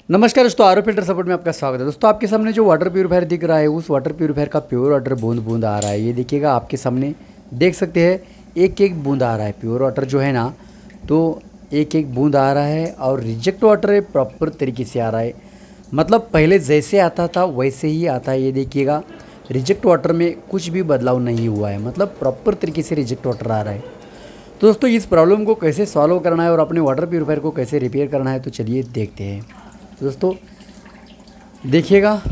नमस्कार दोस्तों, are filter support में आपका स्वागत है। दोस्तों आपके सामने जो वाटर प्यूरीफायर दिख रहा है, उस वाटर प्यूरीफायर का प्योर वाटर बूंद बूंद आ रहा है। ये देखिएगा, आपके सामने देख सकते हैं, एक एक बूंद आ रहा है। प्योर वाटर जो है ना, तो एक एक बूंद आ रहा है और रिजेक्ट वाटर है प्रॉपर तरीके से आ रहा है। मतलब पहले जैसे आता था वैसे ही आता है। ये देखिएगा, रिजेक्ट वाटर में कुछ भी बदलाव नहीं हुआ है, मतलब प्रॉपर तरीके से रिजेक्ट वाटर आ रहा है। तो दोस्तों इस प्रॉब्लम को कैसे सॉल्व करना है और अपने वाटर प्यूरीफायर को कैसे रिपेयर करना है, तो चलिए देखते हैं। तो दोस्तों देखिएगा,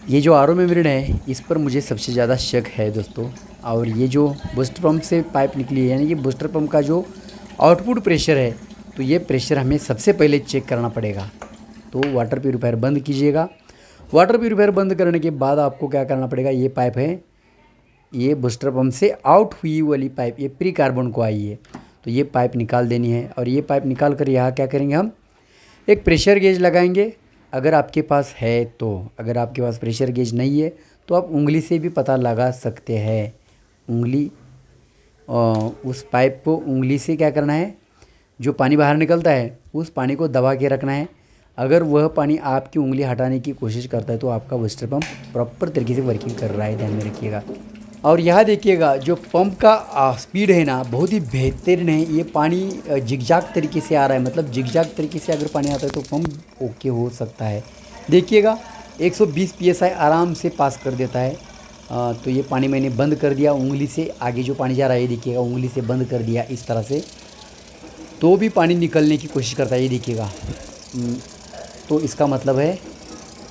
ये जो आर ओ मेम्ब्रेन है, इस पर मुझे सबसे ज़्यादा शक है दोस्तों। और ये जो बूस्टर पंप से पाइप निकली है, यानी कि बूस्टर पंप का जो आउटपुट प्रेशर है, तो ये प्रेशर हमें सबसे पहले चेक करना पड़ेगा। तो वाटर प्यूरीफायर बंद कीजिएगा। वाटर प्यूरीफायर बंद करने के बाद आपको क्या करना पड़ेगा, ये पाइप है, ये बूस्टर पंप से आउट हुई वाली पाइप, ये प्री कार्बन को आई है, तो ये पाइप निकाल देनी है। और ये पाइप निकाल कर यहाँ क्या करेंगे, हम एक प्रेशर गेज लगाएंगे। अगर आपके पास है तो, अगर आपके पास प्रेशर गेज नहीं है तो आप उंगली से भी पता लगा सकते हैं। उंगली उस पाइप को उंगली से क्या करना है, जो पानी बाहर निकलता है उस पानी को दबा के रखना है। अगर वह पानी आपकी उंगली हटाने की कोशिश करता है तो आपका बूस्टर पंप प्रॉपर तरीके से वर्किंग कर रहा है, ध्यान में रखिएगा। और यहाँ देखिएगा, जो पंप का स्पीड है ना, बहुत ही बेहतरीन है। ये पानी जिगजाग तरीके से आ रहा है, मतलब जिगजाग तरीके से अगर पानी आता है तो पंप ओके हो सकता है। देखिएगा 120 psi आराम से पास कर देता है। तो ये पानी मैंने बंद कर दिया उंगली से। आगे जो पानी जा रहा है, ये देखिएगा, उंगली से बंद कर दिया इस तरह से, तो भी पानी निकलने की कोशिश करता है, ये देखिएगा। तो इसका मतलब है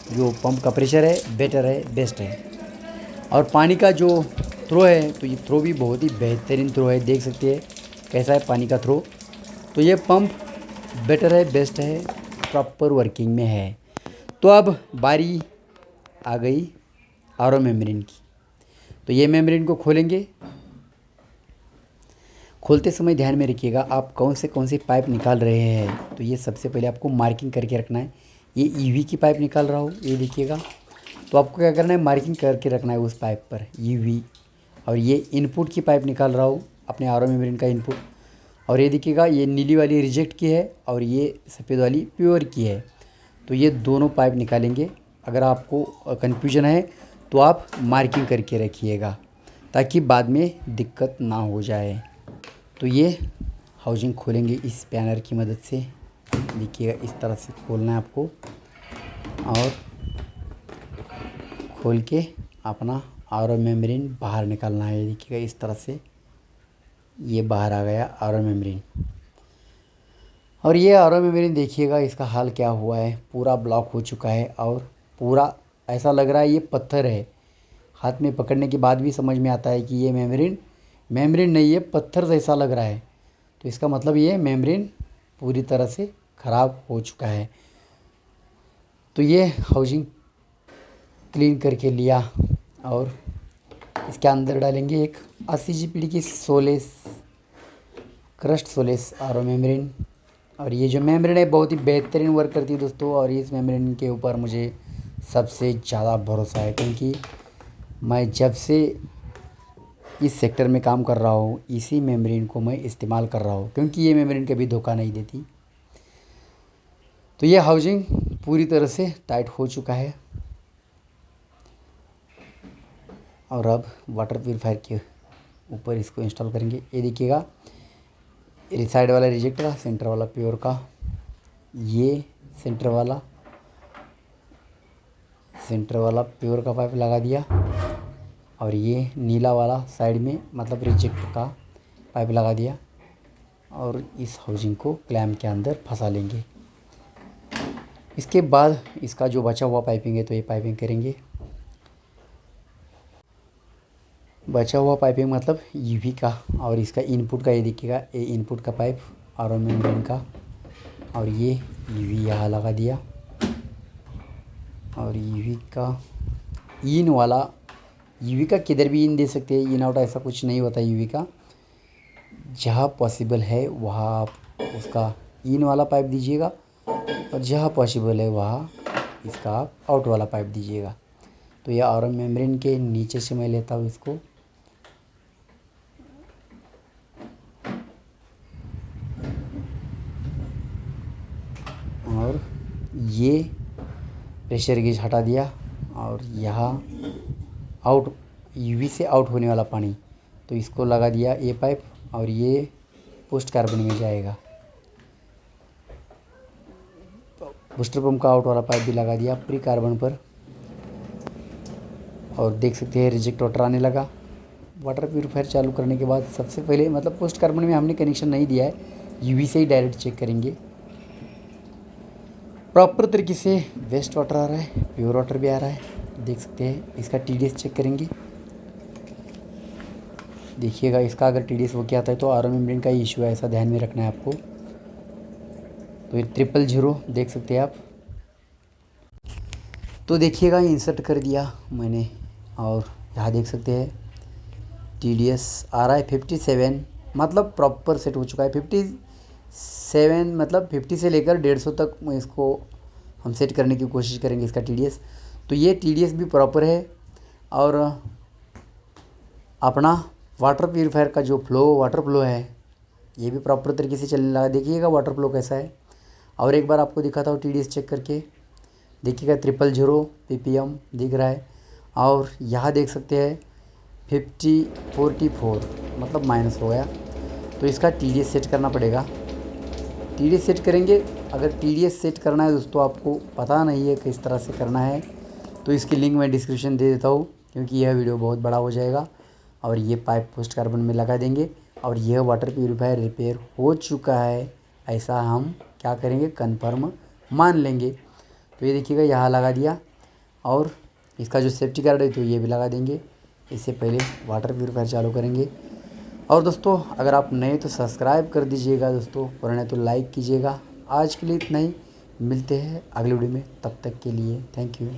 जो पंप का प्रेशर है बेटर है, बेस्ट है। और पानी का जो थ्रो है, तो ये थ्रो भी बहुत ही बेहतरीन थ्रो है, देख सकते हैं कैसा है पानी का थ्रो। तो ये पंप बेटर है, बेस्ट है, प्रॉपर वर्किंग में है। तो अब बारी आ गई आर ओ मेम्ब्रेन की। तो ये मेम्ब्रेन को खोलेंगे। खोलते समय ध्यान में रखिएगा, आप कौन से पाइप निकाल रहे हैं, तो ये सबसे पहले आपको मार्किंग करके रखना है। ये ईवी की पाइप निकाल रहा हूँ, ये देखिएगा। तो आपको क्या करना है, मार्किंग करके रखना है उस पाइप पर, ईवी। और ये इनपुट की पाइप निकाल रहा हूँ, अपने आर ओ मेम्ब्रेन का इनपुट। और ये देखिएगा, ये नीली वाली रिजेक्ट की है और ये सफ़ेद वाली प्योर की है। तो ये दोनों पाइप निकालेंगे। अगर आपको कन्फ्यूजन है तो आप मार्किंग करके रखिएगा, ताकि बाद में दिक्कत ना हो जाए। तो ये हाउजिंग खोलेंगे इस पैनर की मदद से। देखिएगा, इस तरह से खोलना है आपको और खोल के अपना आर ओ मेम्ब्रेन बाहर निकालना है। ये देखिएगा, इस तरह से ये बाहर आ गया आर ओ मेम्ब्रेन। और ये आर ओ मेम्ब्रेन देखिएगा, इसका हाल क्या हुआ है, पूरा ब्लॉक हो चुका है और पूरा ऐसा लग रहा है ये पत्थर है। हाथ में पकड़ने के बाद भी समझ में आता है कि ये मेम्ब्रेन नहीं है, पत्थर जैसा लग रहा है। तो इसका मतलब ये मेम्ब्रेन पूरी तरह से ख़राब हो चुका है। तो ये हाउजिंग क्लीन करके लिया और इसके अंदर डालेंगे एक 80 GPD की सोलेस, क्रस्ट सोलेस आर ओ मेम्ब्रेन। और ये जो मेम्ब्रेन है बहुत ही बेहतरीन वर्क करती है दोस्तों। और इस मेम्ब्रेन के ऊपर मुझे सबसे ज़्यादा भरोसा है, क्योंकि मैं जब से इस सेक्टर में काम कर रहा हूँ, इसी मेम्ब्रेन को मैं इस्तेमाल कर रहा हूँ, क्योंकि ये मेम्ब्रेन कभी धोखा नहीं देती। तो ये हाउजिंग पूरी तरह से टाइट हो चुका है। और अब वाटर प्यूरीफायर के ऊपर इसको इंस्टॉल करेंगे। ये देखिएगा, साइड वाला रिजेक्ट का, सेंटर वाला प्योर का, ये सेंटर वाला प्योर का पाइप लगा दिया। और ये नीला वाला साइड में, मतलब रिजेक्ट का पाइप लगा दिया। और इस हाउजिंग को क्लैम्प के अंदर फंसा लेंगे। इसके बाद इसका जो बचा हुआ पाइपिंग है, तो ये पाइपिंग करेंगे। बचा हुआ पाइपिंग मतलब ईवी का और इसका इनपुट का। ये देखिएगा, ये इनपुट का पाइप आर ओ मेम्ब्रेन का, और ये ईवी यहाँ लगा दिया। और ईवी का इन वाला, ईवी का किधर भी इन दे सकते हैं, इन आउट ऐसा कुछ नहीं होता ईवी का। जहाँ पॉसिबल है वहाँ आप उसका इन वाला पाइप दीजिएगा, और जहाँ पॉसिबल है वहाँ इसका आप आउट वाला पाइप दीजिएगा। तो ये आर ओ मेम्ब्रेन के नीचे से मैं लेता हूँ इसको। और ये प्रेशर गेज हटा दिया। और यहाँ आउट, यूवी से आउट होने वाला पानी, तो इसको लगा दिया ये पाइप, और ये पोस्ट कार्बन में जाएगा। बूस्टर पंप का आउट वाला पाइप भी लगा दिया प्री कार्बन पर, और देख सकते हैं रिजेक्ट वाटर आने लगा। वाटर प्यूरीफायर चालू करने के बाद सबसे पहले, मतलब पोस्ट कार्बन में हमने कनेक्शन नहीं दिया है, यूवी से ही डायरेक्ट चेक करेंगे। प्रॉपर तरीके से वेस्ट वाटर आ रहा है, प्योर वाटर भी आ रहा है, देख सकते हैं। इसका TDS चेक करेंगे। देखिएगा, इसका अगर TDS वो क्या आता है तो आरओ मेम्ब्रेन का इशू है, ऐसा ध्यान में रखना है आपको। तो ये 000 देख सकते हैं आप। तो देखिएगा, इंसर्ट कर दिया मैंने, और यहाँ देख सकते हैं TDS आ रहा है 57, मतलब प्रॉपर सेट हो चुका है। 57 मतलब 50 से लेकर 150 तक इसको हम सेट करने की कोशिश करेंगे इसका TDS। तो ये TDS भी प्रॉपर है, और अपना वाटर प्यूरीफायर का जो वाटर फ्लो है ये भी प्रॉपर तरीके से चलने लगा। देखिएगा वाटर फ्लो कैसा है, और एक बार आपको दिखाता हूँ TDS चेक करके। देखिएगा 000 ppm दिख रहा है, और यहाँ देख सकते हैं 44 मतलब माइनस हो गया। तो इसका TDS सेट करना पड़ेगा। TDS सेट करेंगे। अगर TDS सेट करना है दोस्तों, आपको पता नहीं है किस तरह से करना है, तो इसकी लिंक मैं डिस्क्रिप्शन दे देता हूँ, क्योंकि यह वीडियो बहुत बड़ा हो जाएगा। और ये पाइप पोस्ट कार्बन में लगा देंगे, और यह वाटर प्यूरीफायर रिपेयर हो चुका है, ऐसा हम क्या करेंगे, कन्फर्म मान लेंगे। तो ये देखिएगा यहाँ लगा दिया, और इसका जो सेफ्टी गार्ड है तो ये भी लगा देंगे। इससे पहले वाटर प्यूरीफायर चालू करेंगे। और दोस्तों, अगर आप नए तो सब्सक्राइब कर दीजिएगा दोस्तों, पुराने तो लाइक कीजिएगा। आज के लिए इतना ही, मिलते हैं अगले वीडियो में, तब तक के लिए थैंक यू।